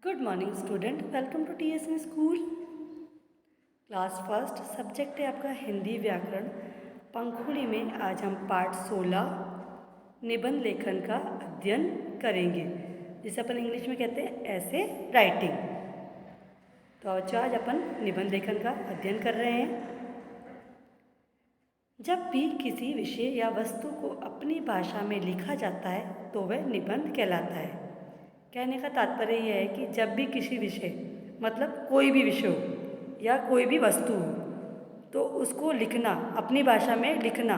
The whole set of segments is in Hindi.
Good morning student, welcome to TSM school. Class first subject है आपका हिंदी व्याकरण। पंखुड़ी में आज हम पाठ 16 निबंध लेखन का अध्ययन करेंगे, जिसे अपन इंग्लिश में कहते हैं ऐसे राइटिंग। तो अच्छा, आज अपन निबंध लेखन का अध्ययन कर रहे हैं। जब भी किसी विषय या वस्तु को अपनी भाषा में लिखा जाता है तो वह निबंध कहलाता है। कहने का तात्पर्य यह है कि जब भी किसी विषय मतलब कोई भी विषय हो या कोई भी वस्तु हो तो उसको लिखना, अपनी भाषा में लिखना,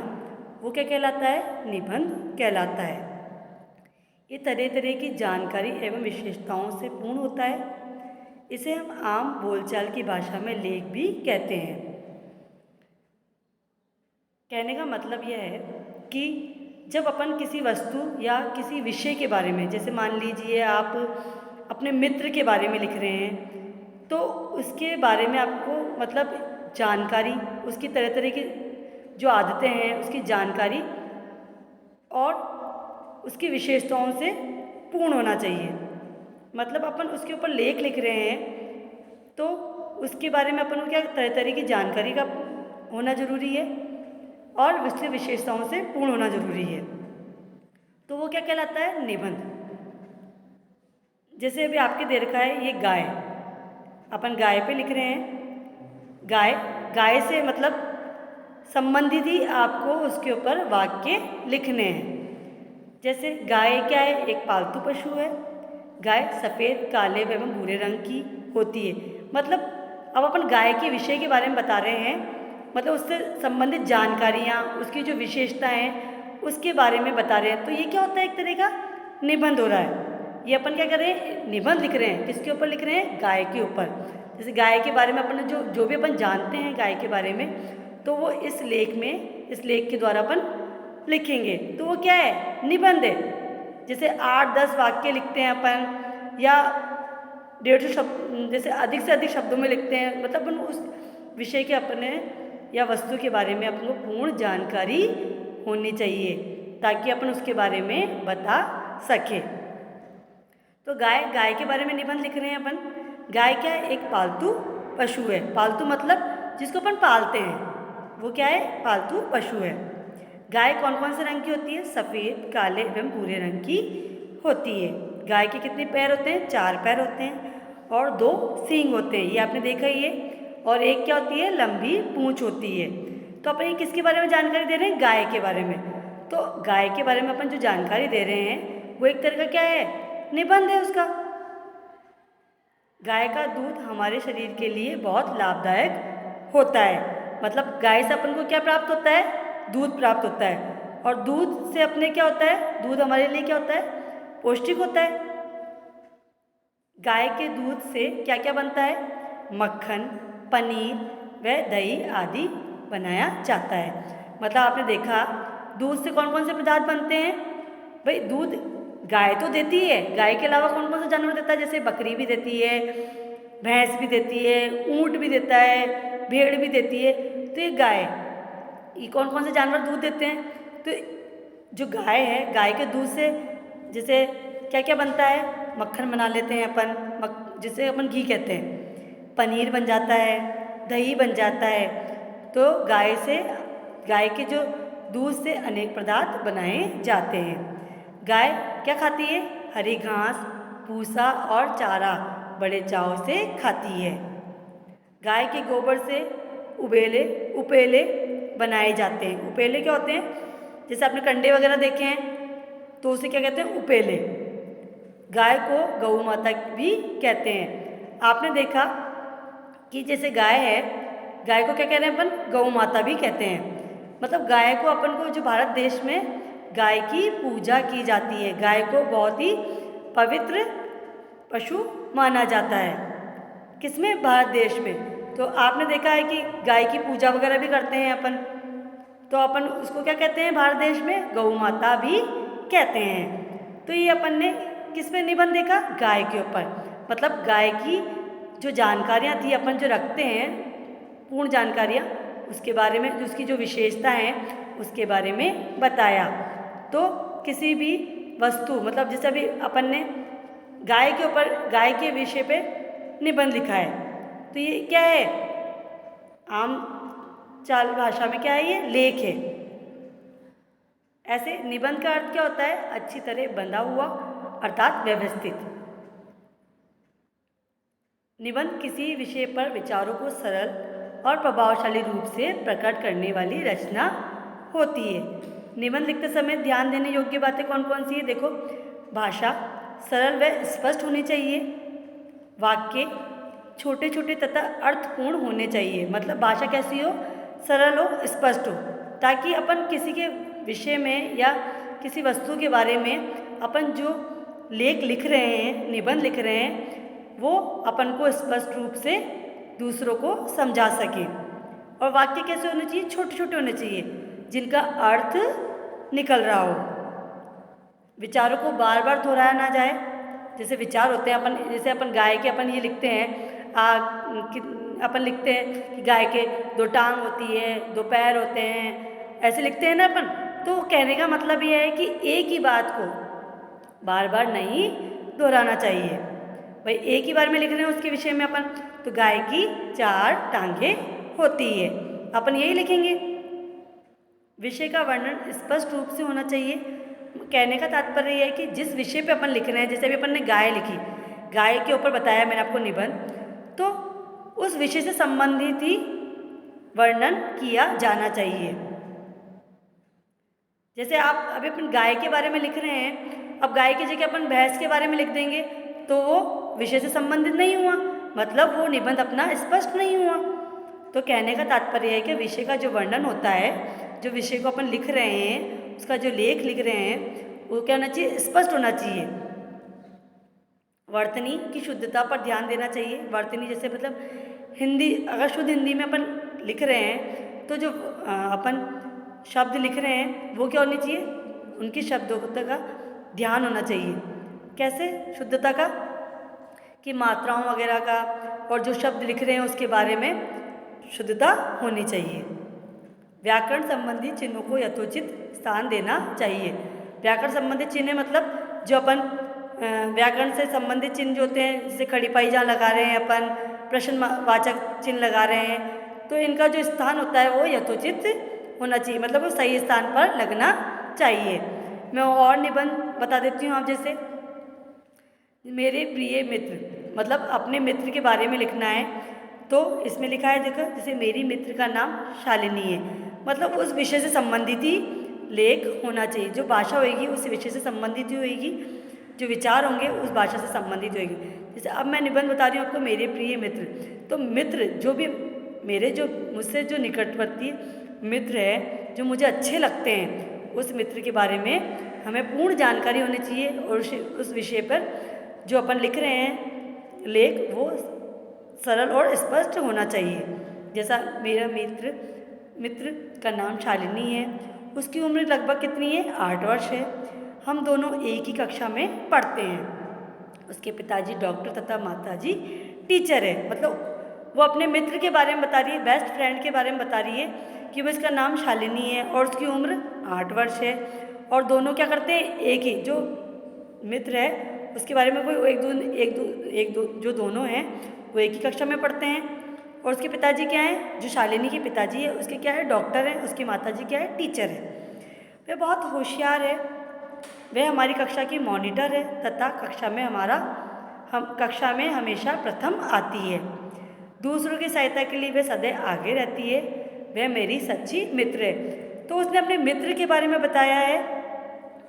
वो क्या कहलाता है? निबंध कहलाता है। ये तरह तरह की जानकारी एवं विशेषताओं से पूर्ण होता है। इसे हम आम बोलचाल की भाषा में लेख भी कहते हैं। कहने का मतलब यह है कि जब अपन किसी वस्तु या किसी विषय के बारे में, जैसे मान लीजिए आप अपने मित्र के बारे में लिख रहे हैं, तो उसके बारे में आपको मतलब जानकारी, उसकी तरह तरह की जो आदतें हैं उसकी जानकारी और उसकी विशेषताओं से पूर्ण होना चाहिए। मतलब अपन उसके ऊपर लेख लिख रहे हैं तो उसके बारे में अपन को क्या तरह तरह की जानकारी का होना ज़रूरी है और उसकी विशेषताओं से पूर्ण होना जरूरी है। तो वो क्या कहलाता है? निबंध। जैसे अभी आपके दे रखा है ये गाय, अपन गाय पे लिख रहे हैं। गाय, गाय से मतलब संबंधित ही आपको उसके ऊपर वाक्य लिखने हैं। जैसे गाय क्या है? एक पालतू पशु है। गाय सफ़ेद, काले एवं भूरे रंग की होती है। मतलब अब अपन गाय के विषय के बारे में बता रहे हैं, मतलब उससे संबंधित जानकारियाँ, उसकी जो विशेषताएं हैं उसके बारे में बता रहे हैं। तो ये क्या होता है? एक तरह का निबंध हो रहा है। ये अपन क्या कर रहे हैं? निबंध लिख रहे हैं। किसके ऊपर लिख रहे हैं? गाय के ऊपर। जैसे गाय के बारे में अपन जो भी अपन जानते हैं गाय के बारे में, तो वो इस लेख के द्वारा अपन लिखेंगे। तो वो क्या है? निबंध है। जैसे 8-10 वाक्य लिखते हैं अपन, या 150 शब्द, जैसे अधिक से अधिक शब्दों में लिखते हैं। मतलब अपन उस विषय के अपने या वस्तु के बारे में अपन को पूर्ण जानकारी होनी चाहिए ताकि अपन उसके बारे में बता सके। तो गाय के बारे में निबंध लिख रहे हैं अपन। गाय क्या है? एक पालतू पशु है। पालतू मतलब जिसको अपन पालते हैं, वो क्या है? पालतू पशु है। गाय कौन कौन से रंग की होती है? सफ़ेद, काले एवं भूरे रंग की होती है। गाय के कितने पैर होते हैं? 4 पैर होते हैं और 2 सींग होते हैं, ये आपने देखा ही है। और एक क्या होती है? लंबी पूंछ होती है। तो अपन ये किसके बारे में जानकारी दे रहे हैं? गाय के बारे में। तो गाय के बारे में अपन जो जानकारी दे रहे हैं वो एक तरह का क्या है? निबंध है उसका। गाय का दूध हमारे शरीर के लिए बहुत लाभदायक होता है। मतलब गाय से अपन को क्या प्राप्त होता है? दूध प्राप्त होता है। और दूध से अपने क्या होता है? दूध हमारे लिए क्या होता है? पौष्टिक होता है। गाय के दूध से क्या क्या बनता है? मक्खन, पनीर व दही आदि बनाया जाता है। मतलब आपने देखा दूध से कौन कौन से पदार्थ बनते हैं? भाई दूध गाय तो देती है, गाय के अलावा कौन कौन सा जानवर देता है? जैसे बकरी भी देती है, भैंस भी देती है, ऊँट भी देता है, भेड़ भी देती है। तो ये गाय, ये कौन कौन से जानवर दूध देते हैं? तो जो गाय है, गाय के दूध से जैसे क्या क्या बनता है? मक्खन बना लेते हैं अपन, जिसे अपन घी कहते हैं। पनीर बन जाता है, दही बन जाता है। तो गाय के जो दूध से अनेक पदार्थ बनाए जाते हैं। गाय क्या खाती है? हरी घास, भूसा और चारा बड़े चाव से खाती है। गाय के गोबर से उपेले बनाए जाते हैं। उपेले क्या होते हैं? जैसे आपने कंडे वगैरह देखे हैं तो उसे क्या कहते हैं? उपेले। गाय को गौ माता भी कहते हैं। आपने देखा कि जैसे गाय है, गाय को क्या कह रहे हैं अपन? गौ माता भी कहते हैं। मतलब गाय को अपन को, जो भारत देश में गाय की पूजा की जाती है, गाय को बहुत ही पवित्र पशु माना जाता है। किसमें? भारत देश में। तो आपने देखा है कि गाय की पूजा वगैरह भी करते हैं अपन, तो अपन उसको क्या कहते हैं भारत देश में? गौ माता भी कहते हैं। तो ये अपन ने किस पे निबंध देखा? गाय के ऊपर। मतलब गाय की जो जानकारियाँ थी अपन जो रखते हैं, पूर्ण जानकारियाँ, उसके बारे में, उसकी जो विशेषता हैं उसके बारे में बताया। तो किसी भी वस्तु, मतलब जैसे अभी अपन ने गाय के ऊपर, गाय के विषय पे निबंध लिखा है। तो ये क्या है? आम चाल भाषा में क्या है? ये लेख है। ऐसे निबंध का अर्थ क्या होता है? अच्छी तरह बंधा हुआ, अर्थात व्यवस्थित। निबंध किसी विषय पर विचारों को सरल और प्रभावशाली रूप से प्रकट करने वाली रचना होती है। निबंध लिखते समय ध्यान देने योग्य बातें कौन कौन सी है? देखो, भाषा सरल व स्पष्ट होनी चाहिए। वाक्य छोटे छोटे तथा अर्थपूर्ण होने चाहिए। मतलब भाषा कैसी हो? सरल हो, स्पष्ट हो, ताकि अपन किसी के विषय में या किसी वस्तु के बारे में अपन जो लेख लिख रहे हैं, निबंध लिख रहे हैं, वो अपन को स्पष्ट रूप से दूसरों को समझा सके। और वाक्य कैसे होने चाहिए? छोटे छोटे होने चाहिए, जिनका अर्थ निकल रहा हो। विचारों को बार बार दोहराया ना जाए। जैसे विचार होते हैं अपन, जैसे अपन गाय के अपन ये लिखते हैं, अपन लिखते हैं कि गाय के 2 टांग होती है, 2 पैर होते हैं, ऐसे लिखते हैं ना अपन। तो कहने का मतलब ये है कि एक ही बात को बार बार नहीं दोहराना चाहिए। भाई एक ही बार में लिख रहे हैं उसके विषय में अपन, तो गाय की 4 टांगें होती है, अपन यही लिखेंगे। विषय का वर्णन स्पष्ट रूप से होना चाहिए। कहने का तात्पर्य यह है कि जिस विषय पे अपन लिख रहे हैं, जैसे अभी अपन ने गाय लिखी, गाय के ऊपर बताया मैंने आपको निबंध, तो उस विषय से संबंधित ही वर्णन किया जाना चाहिए। जैसे आप अभी अपन गाय के बारे में लिख रहे हैं, अब गाय की जगह अपन भैंस के बारे में लिख देंगे तो वो विषय से संबंधित नहीं हुआ, मतलब वो निबंध अपना स्पष्ट नहीं हुआ। तो कहने का तात्पर्य है कि विषय का जो वर्णन होता है, जो विषय को अपन लिख रहे हैं, उसका जो लेख लिख रहे हैं, वो क्या होना चाहिए? स्पष्ट होना चाहिए। वर्तनी की शुद्धता पर ध्यान देना चाहिए। वर्तनी जैसे मतलब हिंदी, अगर शुद्ध हिंदी में अपन लिख रहे हैं तो जो अपन शब्द लिख रहे हैं वो क्या होनी चाहिए? उनकी शब्दों का ध्यान होना चाहिए। कैसे शुद्धता का? कि मात्राओं वगैरह का, और जो शब्द लिख रहे हैं उसके बारे में शुद्धता होनी चाहिए। व्याकरण संबंधी चिन्हों को यथोचित स्थान देना चाहिए। व्याकरण संबंधित चिन्ह मतलब जो अपन व्याकरण से संबंधित चिन्ह जो होते हैं, जैसे खड़ी पाई जहाँ लगा रहे हैं अपन, प्रश्नवाचक चिन्ह लगा रहे हैं, तो इनका जो स्थान होता है वो यथोचित होना चाहिए, मतलब वो सही स्थान पर लगना चाहिए। मैं और निबंध बता देती हूँ आप। जैसे मेरे प्रिय मित्र, मतलब अपने मित्र के बारे में लिखना है, तो इसमें लिखा है, देखो, जैसे मेरी मित्र का नाम शालिनी है, मतलब उस विषय से संबंधित ही लेख होना चाहिए। जो भाषा होगी उस विषय से संबंधित ही होगी, जो विचार होंगे उस भाषा से संबंधित होगी। जैसे अब मैं निबंध बता रही हूँ आपको, मेरे प्रिय मित्र, तो मित्र जो भी मेरे, जो मुझसे जो निकटवर्ती मित्र है, जो मुझे अच्छे लगते हैं, उस मित्र के बारे में हमें पूर्ण जानकारी होनी चाहिए। और उस विषय पर जो अपन लिख रहे हैं लेख, वो सरल और स्पष्ट होना चाहिए। जैसा मेरा मित्र का नाम शालिनी है, उसकी उम्र लगभग कितनी है? 8 वर्ष है। हम दोनों एक ही कक्षा में पढ़ते हैं। उसके पिताजी डॉक्टर तथा माताजी टीचर है। मतलब वो अपने मित्र के बारे में बता रही है, बेस्ट फ्रेंड के बारे में बता रही है कि वो, इसका नाम शालिनी है और उसकी उम्र 8 वर्ष है, और दोनों क्या करते हैं? एक ही, जो मित्र है उसके बारे में वो एक दो जो दोनों हैं वो एक ही कक्षा में पढ़ते हैं। और उसके पिताजी क्या हैं? जो शालिनी के पिताजी है उसके क्या है? डॉक्टर हैं। उसकी माताजी क्या है? टीचर है। वह बहुत होशियार है। वह हमारी कक्षा की मॉनिटर है तथा कक्षा में हमेशा प्रथम आती है। दूसरों की सहायता के लिए वह सदैव आगे रहती है। वह मेरी सच्ची मित्र है। तो उसने अपने मित्र के बारे में बताया है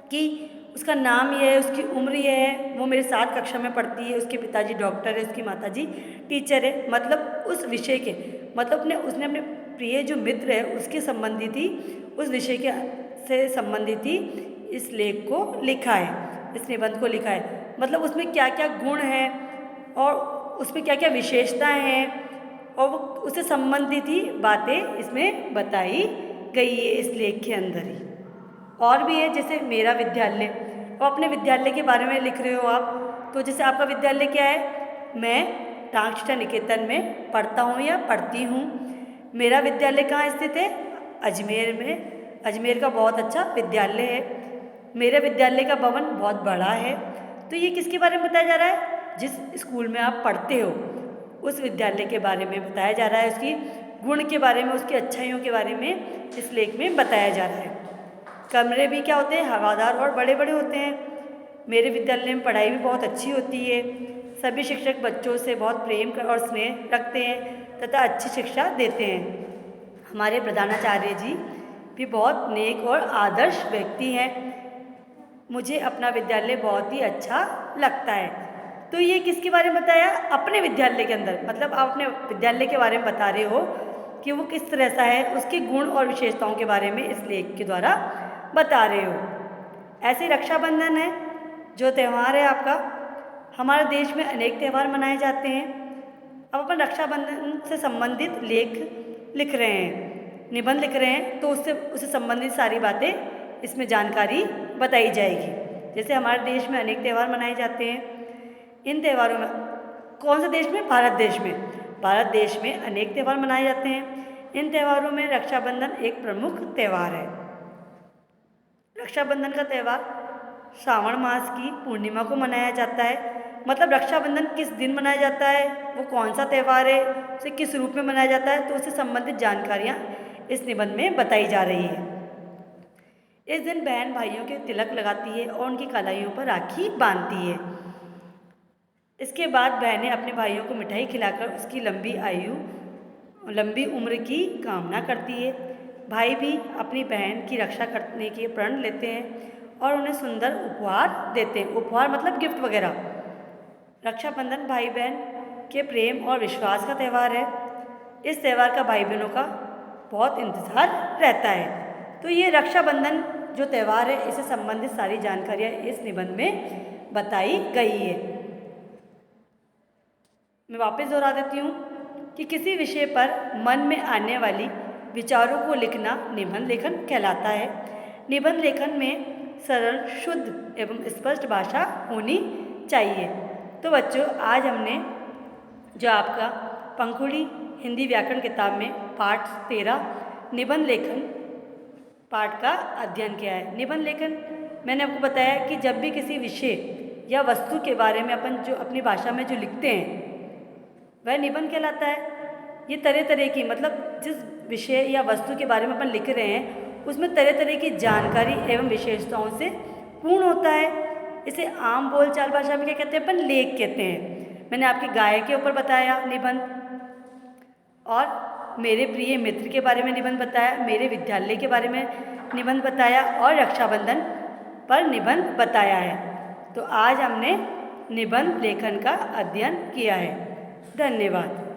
कि उसका नाम ये है, उसकी उम्र ये है, वो मेरे साथ कक्षा में पढ़ती है, उसके पिताजी डॉक्टर है, उसकी माताजी टीचर है। मतलब उस विषय के, मतलब उसने अपने प्रिय जो मित्र है उसके संबंधित ही, उस विषय के से संबंधित ही इस लेख को लिखा है, इस निबंध को लिखा है। मतलब उसमें क्या क्या गुण हैं और उसमें क्या क्या विशेषताएँ हैं, और वो उससे संबंधित ही बातें इसमें बताई गई है इस लेख के अंदर ही। और भी है, जैसे मेरा विद्यालय, और अपने विद्यालय के बारे में लिख रहे हो आप, तो जैसे आपका विद्यालय क्या है? मैं टांगशिक्षा निकेतन में पढ़ता हूँ या पढ़ती हूँ। मेरा विद्यालय कहाँ स्थित है? अजमेर में। अजमेर का बहुत अच्छा विद्यालय है। मेरे विद्यालय का भवन बहुत बड़ा है। तो ये किसके बारे में बताया जा रहा है? जिस स्कूल में आप पढ़ते हो उस विद्यालय के बारे में बताया जा रहा है, उसकी गुण के बारे में, उसकी अच्छाइयों के बारे में इस लेख में बताया जा रहा है। कमरे भी क्या होते हैं? हवादार और बड़े बड़े होते हैं। मेरे विद्यालय में पढ़ाई भी बहुत अच्छी होती है। सभी शिक्षक बच्चों से बहुत प्रेम और स्नेह रखते हैं तथा अच्छी शिक्षा देते हैं। हमारे प्रधानाचार्य जी भी बहुत नेक और आदर्श व्यक्ति हैं। मुझे अपना विद्यालय बहुत ही अच्छा लगता है। तो ये किसके बारे में बताया? अपने विद्यालय के अंदर, मतलब आप अपने विद्यालय के बारे में बता रहे हो कि वो किस तरह सा है, उसके गुण और विशेषताओं के बारे में इस लेख के द्वारा बता रहे हो। ऐसे रक्षाबंधन है जो त्यौहार है आपका। हमारे देश में अनेक त्यौहार मनाए जाते हैं। अब अपन रक्षाबंधन से संबंधित लेख लिख रहे हैं, निबंध लिख रहे हैं, तो उससे संबंधित सारी बातें इसमें जानकारी बताई जाएगी। जैसे हमारे देश में अनेक त्यौहार मनाए जाते हैं। इन त्यौहारों में कौन से देश में? भारत देश में। भारत देश में अनेक त्यौहार मनाए जाते हैं। इन त्यौहारों में रक्षाबंधन एक प्रमुख त्यौहार है। रक्षाबंधन का त्यौहार श्रावण मास की पूर्णिमा को मनाया जाता है। मतलब रक्षाबंधन किस दिन मनाया जाता है, वो कौन सा त्यौहार है, उसे किस रूप में मनाया जाता है, तो उससे संबंधित जानकारियाँ इस निबंध में बताई जा रही है। इस दिन बहन भाइयों के तिलक लगाती है और उनकी कलाइयों पर राखी बांधती है। इसके बाद बहनें अपने भाइयों को मिठाई खिलाकर उसकी लंबी उम्र की कामना करती है। भाई भी अपनी बहन की रक्षा करने के प्रण लेते हैं और उन्हें सुंदर उपहार देते हैं। उपहार मतलब गिफ्ट वगैरह। रक्षाबंधन भाई बहन के प्रेम और विश्वास का त्यौहार है। इस त्यौहार का भाई बहनों का बहुत इंतज़ार रहता है। तो ये रक्षाबंधन जो त्यौहार है, इससे संबंधित सारी जानकारियाँ इस निबंध में बताई गई है। मैं वापस दोहरा देती हूँ कि किसी विषय पर मन में आने वाली विचारों को लिखना निबंध लेखन कहलाता है। निबंध लेखन में सरल, शुद्ध एवं स्पष्ट भाषा होनी चाहिए। तो बच्चों, आज हमने जो आपका पंखुड़ी हिंदी व्याकरण किताब में पाठ 13 निबंध लेखन पाठ का अध्ययन किया है। निबंध लेखन मैंने आपको बताया कि जब भी किसी विषय या वस्तु के बारे में अपन जो अपनी भाषा में जो लिखते हैं वह निबंध कहलाता है। ये तरह तरह की, मतलब जिस विषय या वस्तु के बारे में अपन लिख रहे हैं उसमें तरह तरह की जानकारी एवं विशेषताओं से पूर्ण होता है। इसे आम बोलचाल भाषा में क्या कहते हैं? अपन लेख कहते हैं। मैंने आपके गाय के ऊपर बताया निबंध, और मेरे प्रिय मित्र के बारे में निबंध बताया, मेरे विद्यालय के बारे में निबंध बताया और रक्षाबंधन पर निबंध बताया है। तो आज हमने निबंध लेखन का अध्ययन किया है। धन्यवाद।